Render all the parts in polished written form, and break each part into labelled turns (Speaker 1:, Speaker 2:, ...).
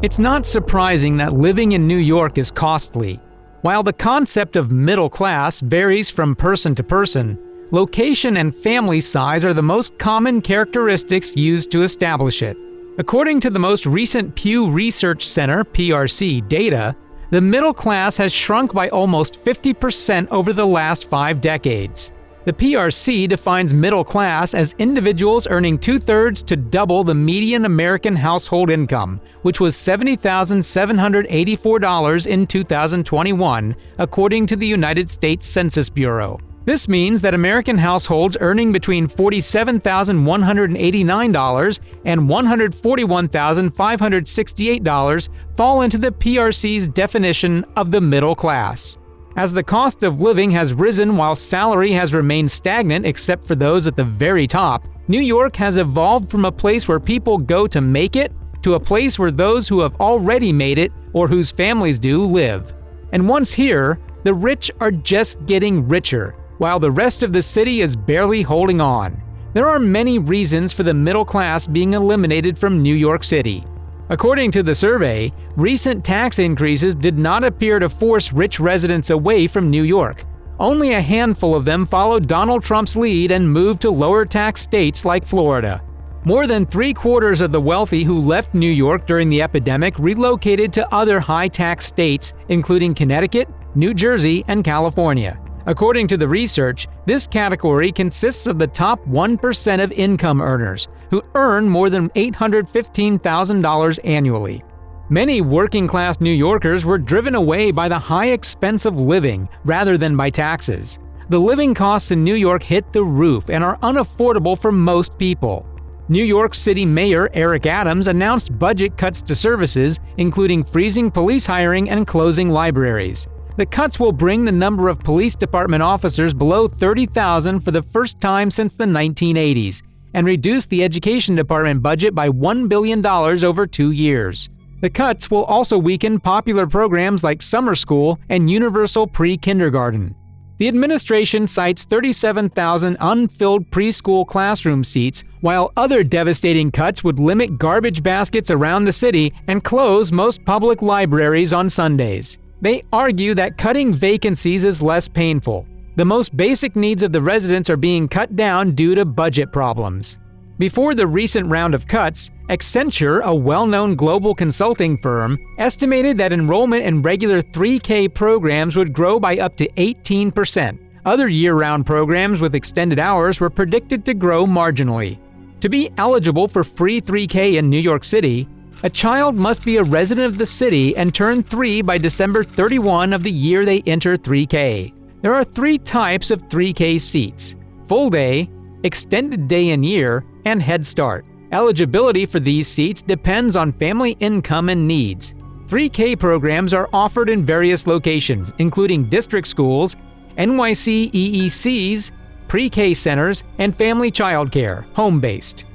Speaker 1: It's not surprising that living in New York is costly. While the concept of middle class varies from person to person, location and family size are the most common characteristics used to establish it. According to the most recent Pew Research Center (PRC) data, the middle class has shrunk by almost 50% over the last 5 decades. The PRC defines middle class as individuals earning 2/3 to double the median American household income, which was $70,784 in 2021, according to the United States Census Bureau. This means that American households earning between $47,189 and $141,568 fall into the PRC's definition of the middle class. As the cost of living has risen while salary has remained stagnant except for those at the very top, New York has evolved from a place where people go to make it to a place where those who have already made it or whose families do live. And once here, the rich are just getting richer, while the rest of the city is barely holding on. There are many reasons for the middle class being eliminated from New York City. According to the survey, recent tax increases did not appear to force rich residents away from New York. Only a handful of them followed Donald Trump's lead and moved to lower tax states like Florida. More than 3/4 of the wealthy who left New York during the epidemic relocated to other high-tax states, including Connecticut, New Jersey, and California. According to the research, this category consists of the top 1% of income earners, who earn more than $815,000 annually. Many working-class New Yorkers were driven away by the high expense of living rather than by taxes. The living costs in New York hit the roof and are unaffordable for most people. New York City Mayor Eric Adams announced budget cuts to services, including freezing police hiring and closing libraries. The cuts will bring the number of police department officers below 30,000 for the first time since the 1980s, and reduce the education department budget by $1 billion over 2 years. The cuts will also weaken popular programs like summer school and universal pre-kindergarten. The administration cites 37,000 unfilled preschool classroom seats, while other devastating cuts would limit garbage baskets around the city and close most public libraries on Sundays. They argue that cutting vacancies is less painful. The most basic needs of the residents are being cut down due to budget problems. Before the recent round of cuts, Accenture, a well-known global consulting firm, estimated that enrollment in regular 3K programs would grow by up to 18%. Other year-round programs with extended hours were predicted to grow marginally. To be eligible for free 3K in New York City, a child must be a resident of the city and turn 3 by December 31 of the year they enter 3K. There are 3 types of 3K seats: full day, extended day and year, and Head Start. Eligibility for these seats depends on family income and needs. 3K programs are offered in various locations, including district schools, NYC EECs, pre-K centers, and family childcare, home-based.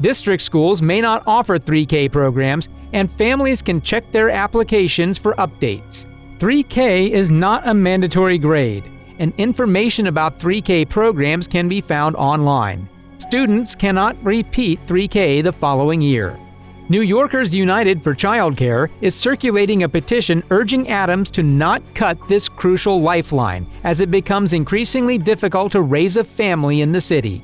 Speaker 1: District schools may not offer 3K programs, and families can check their applications for updates. 3K is not a mandatory grade, and information about 3K programs can be found online. Students cannot repeat 3K the following year. New Yorkers United for Childcare is circulating a petition urging Adams to not cut this crucial lifeline, as it becomes increasingly difficult to raise a family in the city.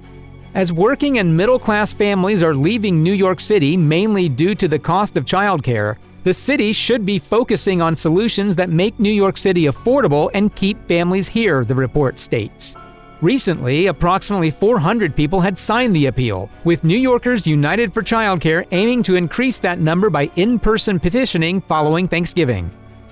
Speaker 1: As working and middle-class families are leaving New York City mainly due to the cost of childcare, the city should be focusing on solutions that make New York City affordable and keep families here, the report states. Recently, approximately 400 people had signed the appeal, with New Yorkers United for Childcare aiming to increase that number by in-person petitioning following Thanksgiving.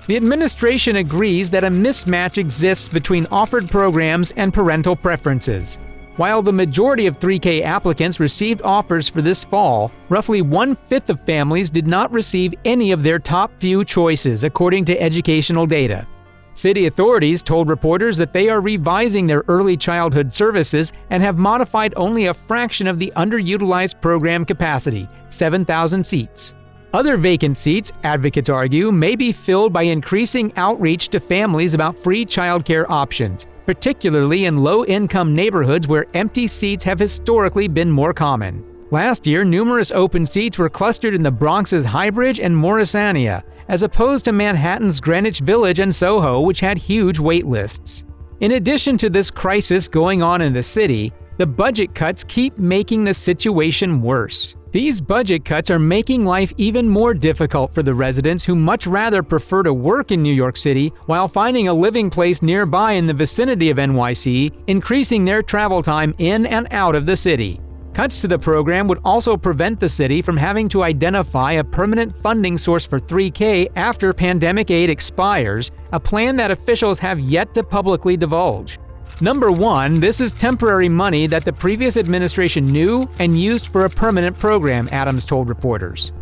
Speaker 1: The administration agrees that a mismatch exists between offered programs and parental preferences. While the majority of 3K applicants received offers for this fall, roughly 1/5 of families did not receive any of their top few choices, according to educational data. City authorities told reporters that they are revising their early childhood services and have modified only a fraction of the underutilized program capacity, 7,000 seats. Other vacant seats, advocates argue, may be filled by increasing outreach to families about free childcare options, particularly in low-income neighborhoods where empty seats have historically been more common. Last year, numerous open seats were clustered in the Bronx's Highbridge and Morrisania, as opposed to Manhattan's Greenwich Village and Soho, which had huge wait lists. In addition to this crisis going on in the city, the budget cuts keep making the situation worse. These budget cuts are making life even more difficult for the residents who much rather prefer to work in New York City while finding a living place nearby in the vicinity of NYC, increasing their travel time in and out of the city. Cuts to the program would also prevent the city from having to identify a permanent funding source for 3K after pandemic aid expires, a plan that officials have yet to publicly divulge. Number 1, this is temporary money that the previous administration knew and used for a permanent program, Adams told reporters.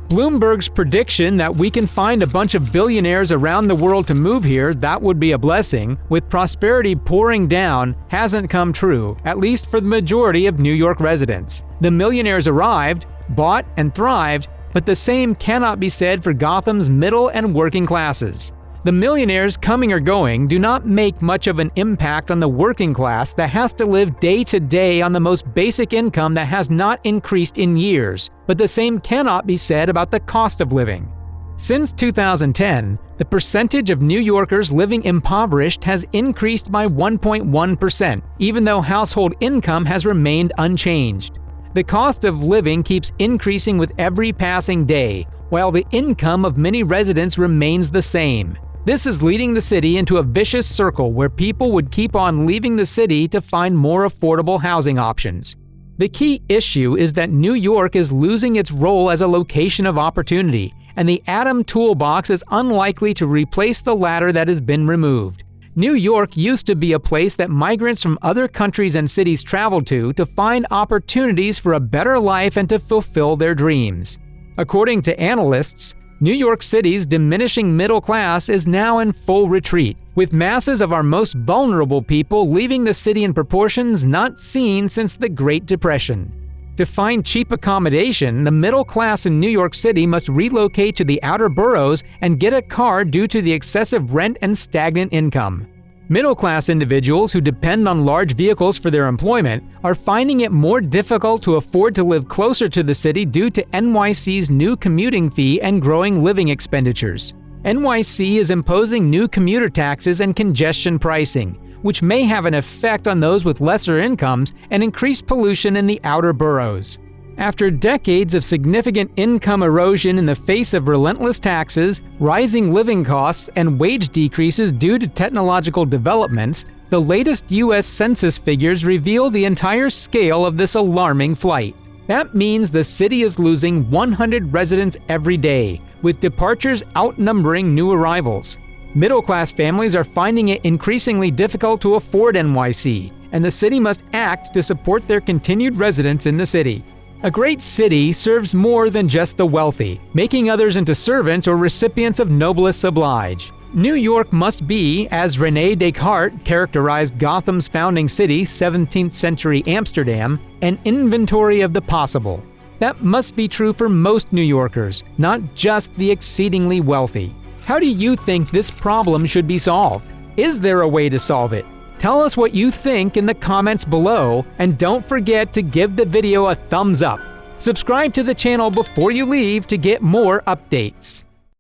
Speaker 1: Bloomberg's prediction that we can find a bunch of billionaires around the world to move here, that would be a blessing, with prosperity pouring down, hasn't come true, at least for the majority of New York residents. The millionaires arrived, bought, and thrived, but the same cannot be said for Gotham's middle and working classes. The millionaires coming or going do not make much of an impact on the working class that has to live day to day on the most basic income that has not increased in years, but the same cannot be said about the cost of living. Since 2010, the percentage of New Yorkers living impoverished has increased by 1.1%, even though household income has remained unchanged. The cost of living keeps increasing with every passing day, while the income of many residents remains the same. This is leading the city into a vicious circle where people would keep on leaving the city to find more affordable housing options. The key issue is that New York is losing its role as a location of opportunity, and the Atom toolbox is unlikely to replace the ladder that has been removed. New York used to be a place that migrants from other countries and cities traveled to find opportunities for a better life and to fulfill their dreams. According to analysts, New York City's diminishing middle class is now in full retreat, with masses of our most vulnerable people leaving the city in proportions not seen since the Great Depression. To find cheap accommodation, the middle class in New York City must relocate to the outer boroughs and get a car due to the excessive rent and stagnant income. Middle-class individuals who depend on large vehicles for their employment are finding it more difficult to afford to live closer to the city due to NYC's new commuting fee and growing living expenditures. NYC is imposing new commuter taxes and congestion pricing, which may have an effect on those with lesser incomes and increase pollution in the outer boroughs. After decades of significant income erosion in the face of relentless taxes, rising living costs, and wage decreases due to technological developments, the latest U.S. Census figures reveal the entire scale of this alarming flight. That means the city is losing 100 residents every day, with departures outnumbering new arrivals. Middle-class families are finding it increasingly difficult to afford NYC, and the city must act to support their continued residence in the city. A great city serves more than just the wealthy, making others into servants or recipients of noblesse oblige. New York must be, as René Descartes characterized Gotham's founding city, 17th century Amsterdam, an inventory of the possible. That must be true for most New Yorkers, not just the exceedingly wealthy. How do you think this problem should be solved? Is there a way to solve it? Tell us what you think in the comments below, and don't forget to give the video a thumbs up. Subscribe to the channel before you leave to get more updates.